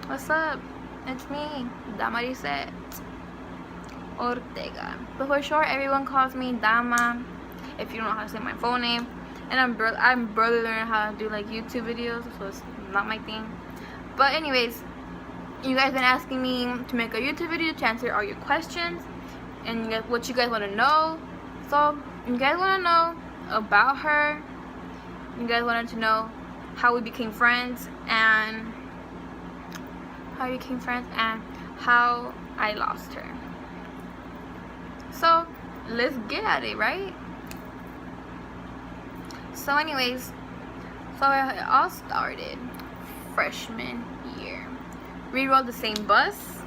What's up? It's me, Damarisette Ortega. But for short, everyone calls me Dama. If you don't know how to say my full name, and I'm barely learning how to do like YouTube videos, so it's not my thing. But anyways, you guys been asking me to make a YouTube video to answer all your questions and what you guys want to know. So you guys want to know about her. You guys wanted to know how we became friends and how I lost her. So let's get at it, right? So anyways, it all started freshman year. We rode the same bus.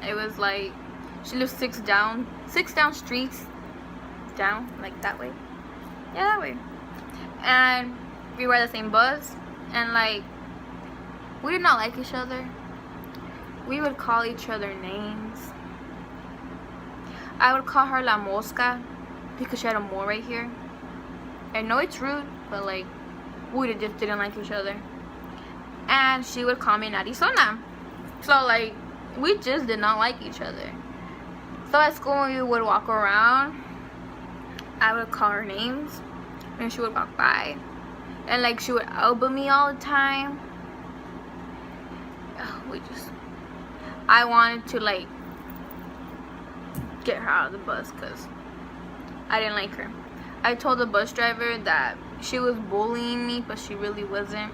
It was like she lived six down streets down, like that way. Yeah, that way. And we rode the same bus, and like we did not like each other. We would call each other names. I would call her La Mosca because she had a mole right here. I know it's rude, but like we just didn't like each other. And she would call me Narizona. So like we just did not like each other. So at school when we would walk around, I would call her names and she would walk by. And like she would elbow me all the time. I wanted to like get her out of the bus because I didn't like her. I told the bus driver that she was bullying me, but she really wasn't.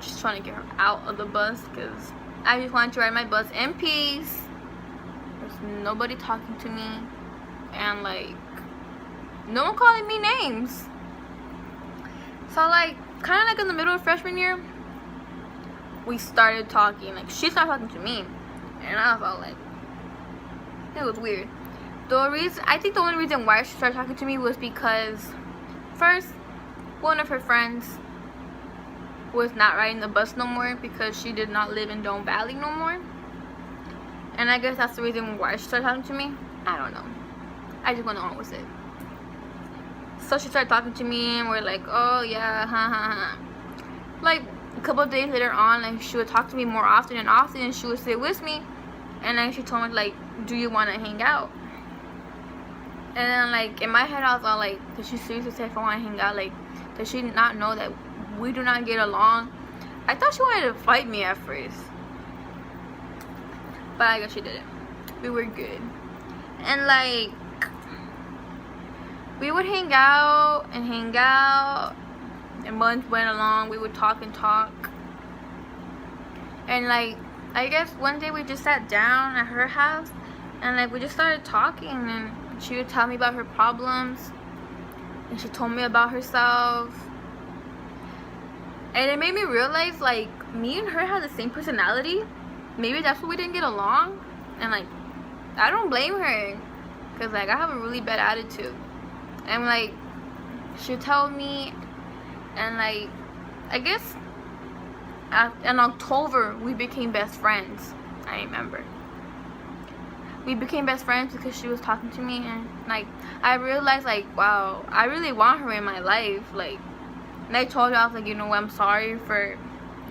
Just trying to get her out of the bus because I just wanted to ride my bus in peace. There's nobody talking to me and like no one calling me names. So like kind of like in the middle of freshman year, we started talking. Like she started talking to me, and I was all like, it was weird. I think the only reason why she started talking to me was because first, one of her friends was not riding the bus no more because she did not live in Dome Valley no more. And I guess that's the reason why she started talking to me. I don't know. I just went on with it. So she started talking to me and we're like, oh yeah, Like a couple of days later on, like she would talk to me more often and she would sit with me. And then she told me like, do you want to hang out? And then like in my head I was all like, did she seriously say if I want to hang out? Like, does she not know that we do not get along? I thought she wanted to fight me at first, but I guess she didn't. We were good. And like we would hang out, and months went along. We would talk, and like I guess one day we just sat down at her house and like we just started talking, and she would tell me about her problems and she told me about herself, and it made me realize like me and her had the same personality. Maybe that's why we didn't get along. And like I don't blame her because like I have a really bad attitude, and like she told me, and like I guess in October we became best friends. I remember we became best friends because she was talking to me, and like I realized like, wow, I really want her in my life. Like, and I told her, I was like, you know what, I'm sorry for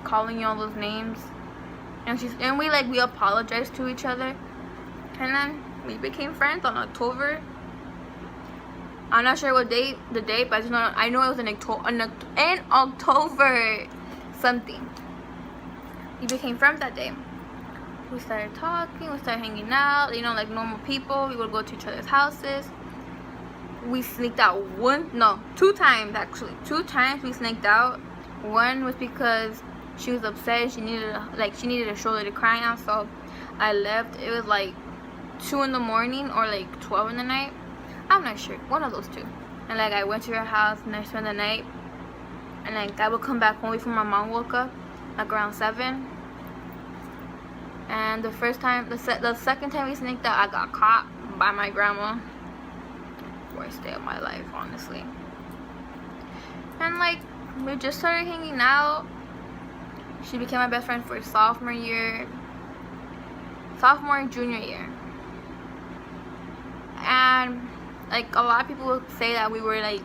calling you all those names. And we apologized to each other, and then we became friends on October. I'm not sure what date, but I know it was in October something. We became friends that day. We started talking, we started hanging out, you know, like normal people. We would go to each other's houses. We sneaked out two times actually. 2 times we sneaked out. One was because she was upset. She needed a shoulder to cry on, so I left. It was like 2 in the morning or like 12 in the night. I'm not sure. One of those two. And like I went to her house and I spent the night. And like I would come back home before my mom woke up, like around 7. And the second time we sneaked out, I got caught by my grandma. Worst day of my life, honestly. And like we just started hanging out. She became my best friend for sophomore and junior year. And like a lot of people would say that we were like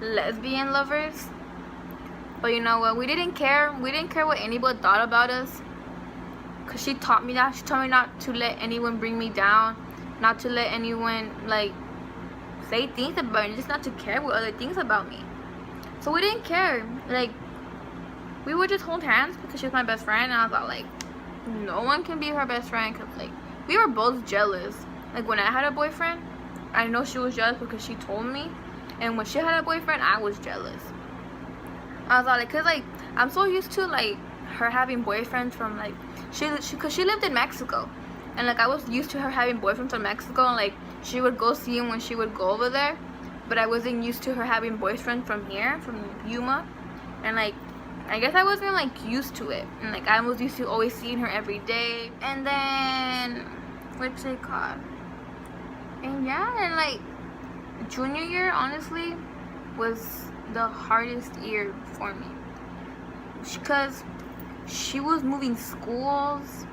lesbian lovers, but you know what, we didn't care what anybody thought about us. because she taught me that. She told me not to let anyone bring me down, not to let anyone like say things about me, just not to care what other things about me. So we didn't care. Like, we would just hold hands because she was my best friend, and I was all like, no one can be her best friend, because like we were both jealous. Like, when I had a boyfriend, I know she was jealous because she told me, and when she had a boyfriend, I was jealous. I was all like, cause like I'm so used to like her having boyfriends from like cause she lived in Mexico, and like I was used to her having boyfriends from Mexico, and like she would go see him when she would go over there, but I wasn't used to her having boyfriends from here, from Yuma, and like I guess I wasn't like used to it, and like I was used to always seeing her every day. And then what's it called? And yeah, and like junior year honestly was the hardest year for me, because she was moving schools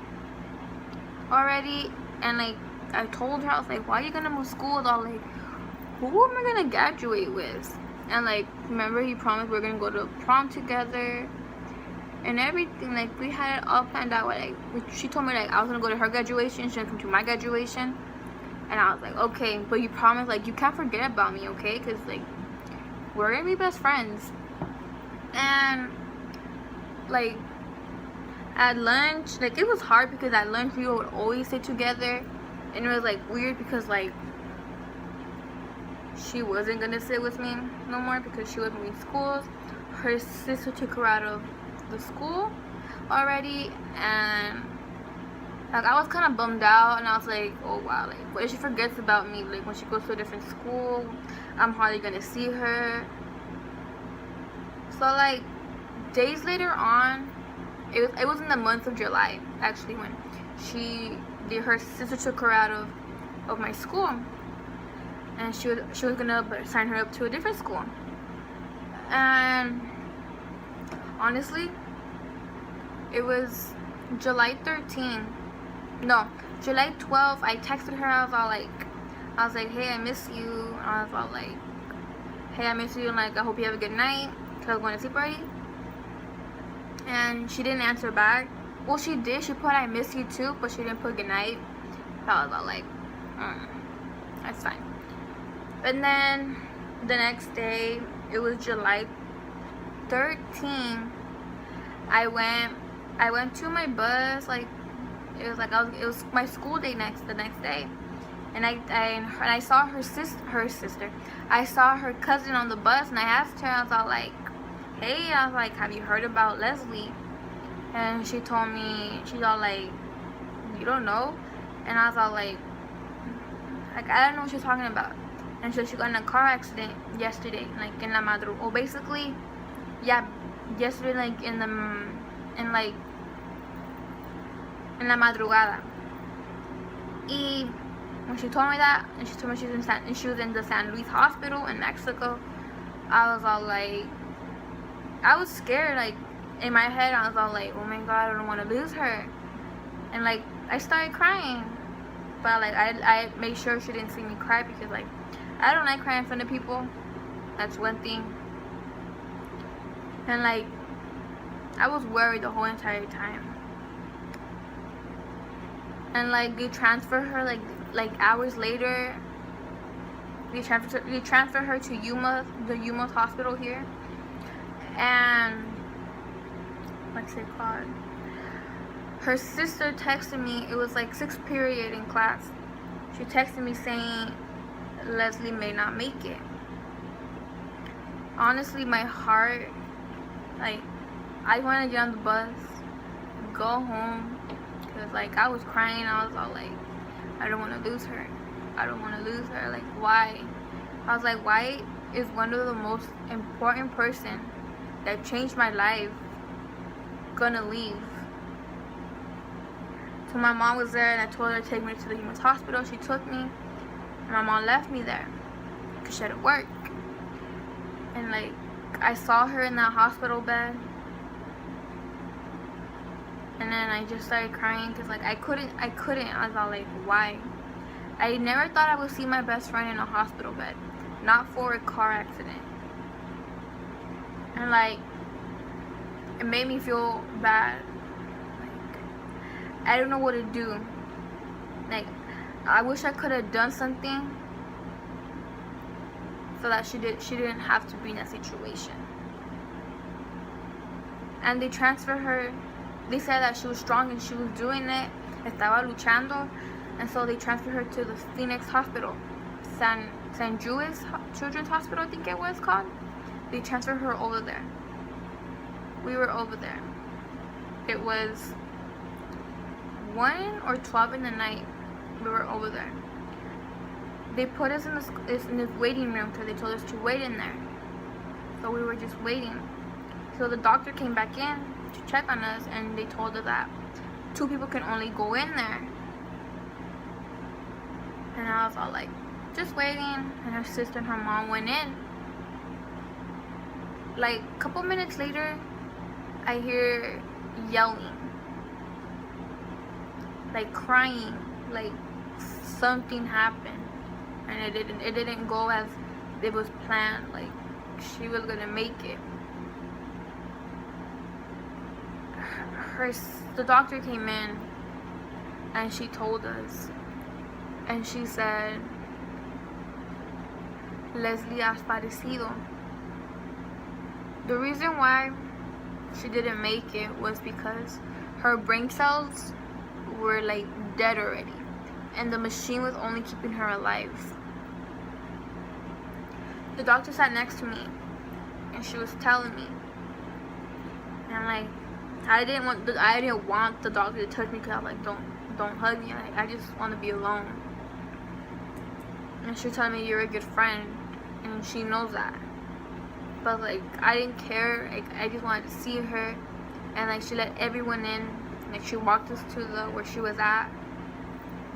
already, and like I told her, I was like, why are you gonna move schools? I was like, who am I gonna graduate with? And like, remember, he promised we are gonna go to prom together and everything. Like, we had it all planned out. Like, she told me like I was gonna go to her graduation, she gonna come to my graduation, and I was like, okay, but you promised, like, you can't forget about me, okay? Because like we're gonna be best friends. And like at lunch, like it was hard because at lunch we would always sit together, and it was like weird because like she wasn't gonna sit with me no more because she was moving schools. Her sister took her out of the school already, and like I was kind of bummed out, and I was like, oh wow, like what if she forgets about me? Like when she goes to a different school, I'm hardly gonna see her. So like days later on, it was in the month of July actually, when her sister took her out of my school, and she was gonna sign her up to a different school. And honestly, it was July 13th. No, July 12th. I texted her. I was like, hey, I miss you. I was all like, hey, I miss you, and like I hope you have a good night, because I was going to sleep already. And she didn't answer back. Well, she did. She put I miss you too, but she didn't put good night. So I was all like, that's fine. And then the next day, it was July 13th. I went to my bus. Like it was my school day the next day, and I saw her sister. I saw her cousin on the bus, and I asked her. I was all like, hey, I was like, have you heard about Leslie? And she told me, she's all like, you don't know? And I was all like I don't know what she's talking about. And so she got in a car accident yesterday, like in la madrugada. Well, basically, yeah, yesterday, like in la madrugada. Y when she told me that, and she told me she was in the San Luis hospital in Mexico, I was all like, I was scared. Like in my head, I was all like, oh my god, I don't want to lose her. And like I started crying, but like I made sure she didn't see me cry, because like I don't like crying in front of people. That's one thing. And like I was worried the whole entire time. And like they transfer her like hours later. They transfer her to the Yuma hospital here. And what's it called? Her sister texted me. It was like 6th period in class. She texted me saying Leslie may not make it. Honestly, my heart, like, I want to get on the bus, go home, because like I was crying. I was all like, I don't want to lose her. I don't want to lose her. Like, why? I was like, why is one of the most important person that changed my life gonna leave? So my mom was there, and I told her to take me to the Human's hospital. She took me, and my mom left me there because she had to work. And like I saw her in that hospital bed, and then I just started crying because like I couldn't. I was all like, why? I never thought I would see my best friend in a hospital bed, not for a car accident. And like it made me feel bad. Like I don't know what to do. Like, I wish I could have done something so that she didn't have to be in that situation. And they transferred her. They said that she was strong and she was doing it. Estaba luchando. And so they transferred her to the Phoenix Hospital. San Judas Children's Hospital, I think it was called. They transferred her over there. We were over there. It was 1 or 12 in the night. We were over there. They put us in this waiting room because they told us to wait in there. So we were just waiting. So the doctor came back in to check on us, and they told us that 2 people can only go in there. And I was all like, just waiting. And her sister and her mom went in. Like, a couple minutes later, I hear yelling, like crying, like something happened, and it didn't go as it was planned. Like, she was gonna make it. The doctor came in, and she told us, and she said, Leslie has fallecido. The reason why she didn't make it was because her brain cells were like dead already, and the machine was only keeping her alive. The doctor sat next to me, and she was telling me, and like, I didn't want the doctor to touch me, because I was like, don't hug me. Like, I just want to be alone. And she was telling me, you're a good friend, and she knows that. But like, I didn't care. Like, I just wanted to see her, and like, she let everyone in. Like, she walked us to where she was at,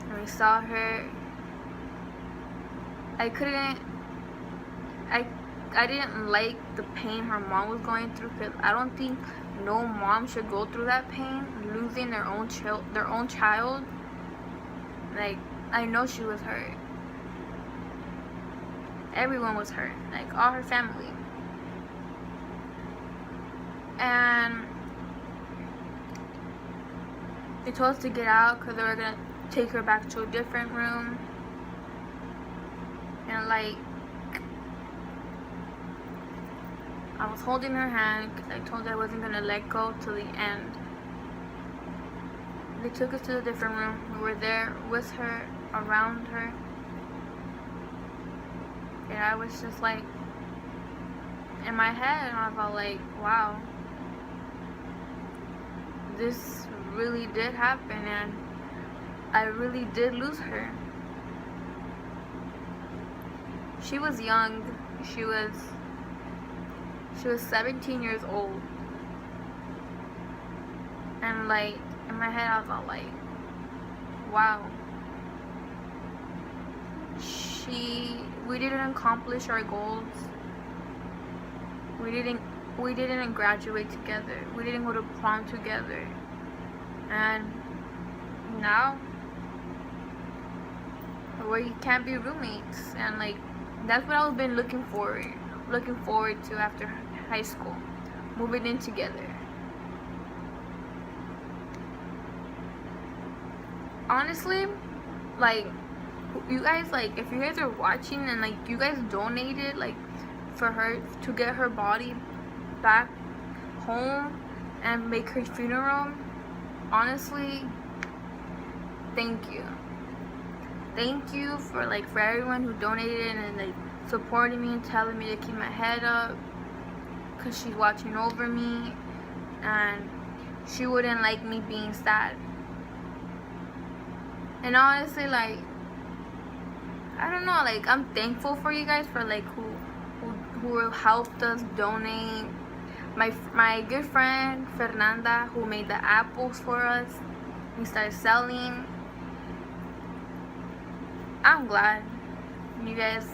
and we saw her. I didn't like the pain her mom was going through, because I don't think no mom should go through that pain, losing their own child. Like, I know she was hurt. Everyone was hurt, like all her family. And they told us to get out because they were gonna take her back to a different room. And like, I was holding her hand because I told her I wasn't gonna let go till the end. They took us to a different room. We were there with her, around her. And I was just like, in my head, I was all like, wow, this really did happen, and I really did lose her. She was young. She was 17 years old. And like, in my head, I was all like, wow. We didn't accomplish our goals. We didn't graduate together. We didn't go to prom together. And now we can't be roommates. And like, that's what I've been looking forward to after high school, moving in together. Honestly, like, you guys, like, if you guys are watching and like you guys donated like for her to get her body back home and make her funeral, honestly, thank you for everyone who donated and like supporting me and telling me to keep my head up, because she's watching over me and she wouldn't like me being sad. And honestly, like, I don't know, like, I'm thankful for you guys for like who helped us donate. My good friend Fernanda, who made the apples for us, we started selling. I'm glad you guys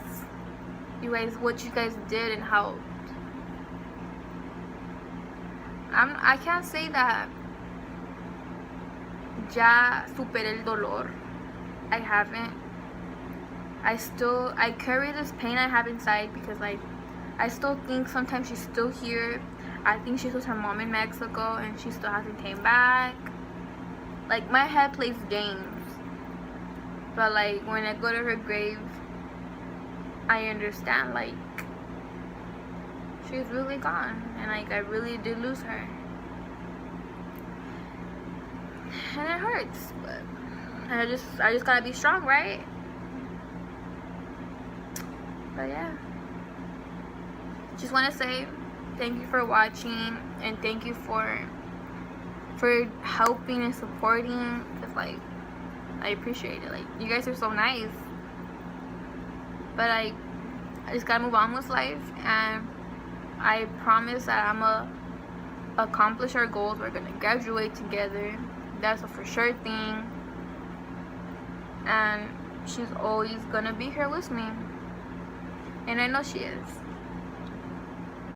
what you guys did and helped. I can't say that ya superé el dolor. I haven't. I carry this pain I have inside, because like, I still think sometimes she's still here. I think she's with her mom in Mexico and she still hasn't came back. like, my head plays games. But, like, when I go to her grave, I understand, like, she's really gone. And, like, I really did lose her. And it hurts. But I just gotta be strong, right? But, yeah. Just want to say thank you for watching. And thank you for helping and supporting. Because, like, I appreciate it. Like, you guys are so nice. But I just gotta move on with life, and I promise that I'm gonna accomplish our goals. We're gonna graduate together. That's a for sure thing. And she's always gonna be here with me, and I know she is.